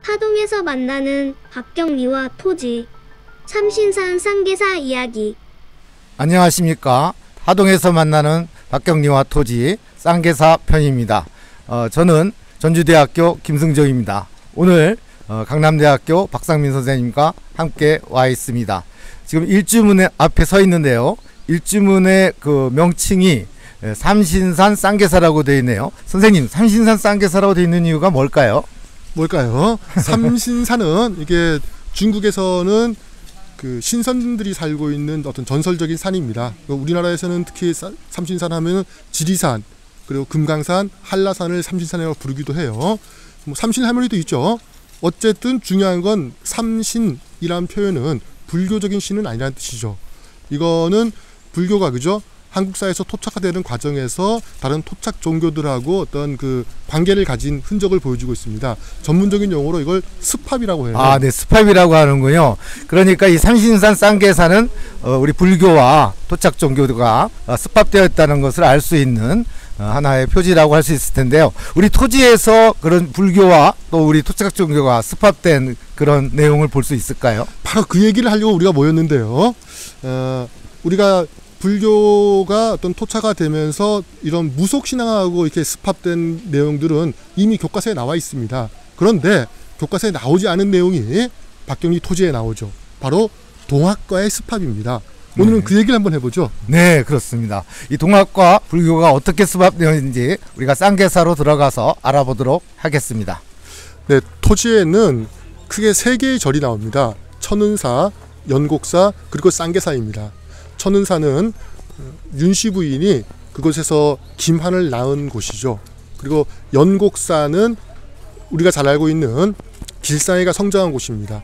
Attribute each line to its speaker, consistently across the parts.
Speaker 1: 하동에서 만나는 박경리와 토지, 삼신산 쌍계사 이야기.
Speaker 2: 안녕하십니까. 하동에서 만나는 박경리와 토지 쌍계사 편입니다. 저는 전주대학교 김승조입니다. 오늘 강남대학교 박상민 선생님과 함께 와 있습니다. 지금 일주문 앞에 서 있는데요. 일주문의 그 명칭이 삼신산 쌍계사라고 되어 있네요. 선생님, 삼신산 쌍계사라고 되어 있는 이유가 뭘까요?
Speaker 3: 삼신산은 이게 중국에서는 그 신선들이 살고 있는 어떤 전설적인 산입니다. 우리나라에서는 특히 삼신산 하면 지리산, 그리고 금강산, 한라산을 삼신산이라고 부르기도 해요. 삼신 할머니도 있죠. 어쨌든 중요한 건 삼신이란 표현은 불교적인 신은 아니라는 뜻이죠. 이거는 불교가 그죠? 한국사에서 토착화되는 과정에서 다른 토착 종교들하고 어떤 그 관계를 가진 흔적을 보여주고 있습니다. 전문적인 용어로 이걸 스팝이라고 해요.
Speaker 2: 네, 스팝이라고 하는군요. 그러니까 이 삼신산 쌍계사는 우리 불교와 토착 종교가 스팝되어 있다는 것을 알 수 있는 하나의 표지라고 할 수 있을 텐데요. 우리 토지에서 그런 불교와 또 우리 토착 종교가 스팝된 그런 내용을 볼 수 있을까요?
Speaker 3: 바로 그 얘기를 하려고 우리가 모였는데요. 우리가 불교가 어떤 토착화 되면서 이런 무속신앙하고 이렇게 스팝된 내용들은 이미 교과서에 나와 있습니다. 그런데 교과서에 나오지 않은 내용이 박경리 토지에 나오죠. 바로 동학과의 스팝입니다. 오늘은 그 얘기를 한번 해보죠.
Speaker 2: 네, 그렇습니다. 이 동학과 불교가 어떻게 스팝되었는지 우리가 쌍계사로 들어가서 알아보도록 하겠습니다.
Speaker 3: 네, 토지에는 크게 세 개의 절이 나옵니다. 천은사, 연곡사, 그리고 쌍계사입니다. 천은사는 윤씨 부인이 그곳에서 김한을 낳은 곳이죠. 그리고 연곡사는 우리가 잘 알고 있는 길상이가 성장한 곳입니다.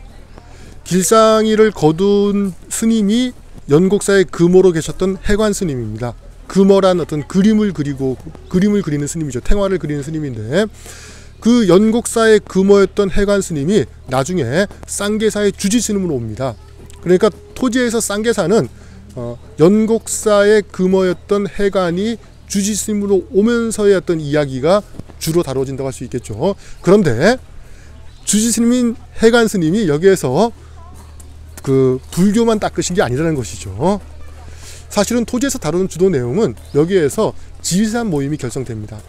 Speaker 3: 길상이를 거둔 스님이 연곡사의 금호로 계셨던 해관 스님입니다. 금호란 어떤 그림을 그리는 스님이죠. 탱화를 그리는 스님인데 그 연곡사의 금호였던 해관 스님이 나중에 쌍계사의 주지 스님으로 옵니다. 그러니까 토지에서 쌍계사는 연곡사의 금호였던 해관이 주지 스님으로 오면서의 어떤 이야기가 주로 다뤄진다고 할 수 있겠죠. 그런데 주지 스님인 해관 스님이 여기에서 그 불교만 닦으신 게 아니라는 것이죠. 사실은 토지에서 다루는 주도 내용은 여기에서 지리산 모임이 결성됩니다.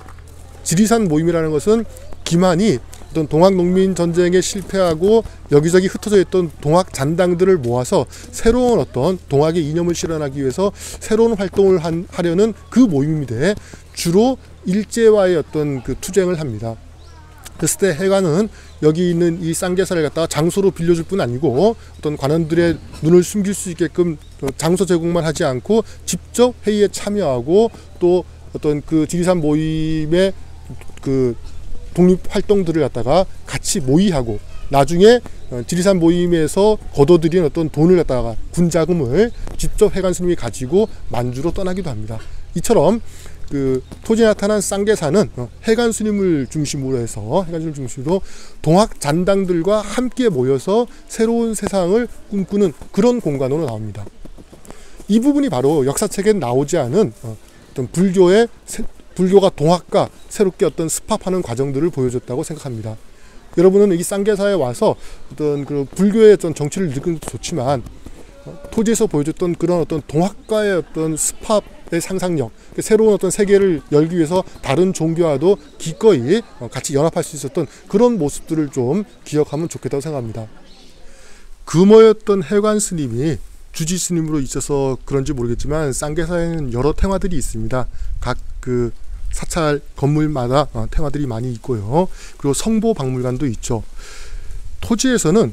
Speaker 3: 지리산 모임이라는 것은 김한이 어떤 동학농민 전쟁에 실패하고 여기저기 흩어져 있던 동학 잔당들을 모아서 새로운 어떤 동학의 이념을 실현하기 위해서 새로운 활동을 하려는 그 모임인데 주로 일제와의 어떤 그 투쟁을 합니다. 그랬을 때 해관은 여기 있는 이 쌍계사를 갖다가 장소로 빌려줄 뿐 아니고 어떤 관원들의 눈을 숨길 수 있게끔 장소 제공만 하지 않고 직접 회의에 참여하고 또 어떤 그 지리산 모임의 그 독립 활동들을 갖다가 같이 모의하고 나중에 지리산 모임에서 거둬들인 어떤 돈을 갖다가 군자금을 직접 해관 스님이 가지고 만주로 떠나기도 합니다. 이처럼 그 토지에 나타난 쌍계사는 해관 스님을 중심으로 해서 동학 잔당들과 함께 모여서 새로운 세상을 꿈꾸는 그런 공간으로 나옵니다. 이 부분이 바로 역사책에 나오지 않은 어떤 불교가 동학과 새롭게 어떤 스팝하는 과정들을 보여줬다고 생각합니다. 여러분은 이 쌍계사에 와서 어떤 그 불교의 어떤 정치를 느끼는 것도 좋지만 토지에서 보여줬던 그런 어떤 동학과의 어떤 스팝의 상상력, 새로운 어떤 세계를 열기 위해서 다른 종교와도 기꺼이 같이 연합할 수 있었던 그런 모습들을 좀 기억하면 좋겠다고 생각합니다. 금호였던 해관 스님이 주지 스님으로 있어서 그런지 모르겠지만 쌍계사에는 여러 탱화들이 있습니다. 각 그 사찰 건물마다 탱화들이 많이 있고요. 그리고 성보 박물관도 있죠. 토지에서는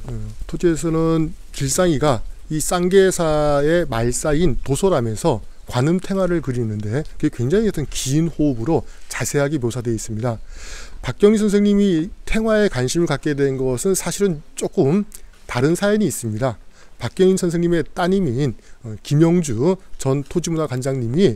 Speaker 3: 길상이가 이 쌍계사의 말사인 도소람에서 관음 탱화를 그리는데 그게 굉장히 어떤 긴 호흡으로 자세하게 묘사되어 있습니다. 박경리 선생님이 탱화에 관심을 갖게 된 것은 사실은 조금 다른 사연이 있습니다. 박경리 선생님의 따님인 김영주 전 토지문화관장님이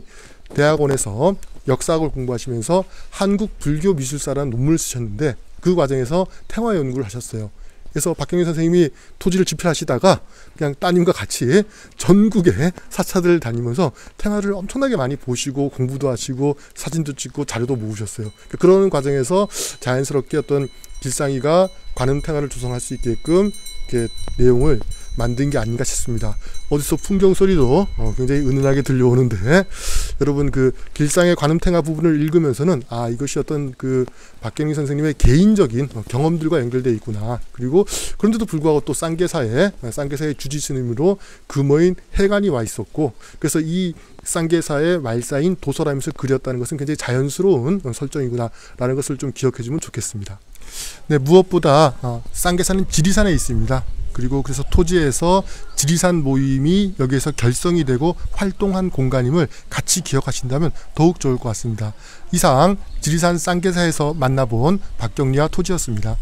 Speaker 3: 대학원에서 역사학을 공부하시면서 한국 불교 미술사라는 논문을 쓰셨는데 그 과정에서 탱화 연구를 하셨어요. 그래서 박경리 선생님이 토지를 집필하시다가 그냥 따님과 같이 전국에 사찰을 다니면서 탱화를 엄청나게 많이 보시고 공부도 하시고 사진도 찍고 자료도 모으셨어요. 그런 과정에서 자연스럽게 어떤 길상이가 관음 탱화를 조성할 수 있게끔 이렇게 내용을 만든 게 아닌가 싶습니다. 어디서 풍경 소리도 굉장히 은은하게 들려오는데, 여러분 그 길상의 관음탱화 부분을 읽으면서는 이것이 어떤 그 박경리 선생님의 개인적인 경험들과 연결되어 있구나. 그리고 그런데도 불구하고 또 쌍계사의 주지스님으로 금어인 해관이 와 있었고, 그래서 이 쌍계사의 말사인 도설하면서 그렸다는 것은 굉장히 자연스러운 설정이구나 라는 것을 좀 기억해 주면 좋겠습니다. 네, 무엇보다 쌍계사는 지리산에 있습니다. 그리고 그래서 토지에서 지리산 모임이 여기에서 결성이 되고 활동한 공간임을 같이 기억하신다면 더욱 좋을 것 같습니다. 이상 지리산 쌍계사에서 만나본 박경리와 토지였습니다.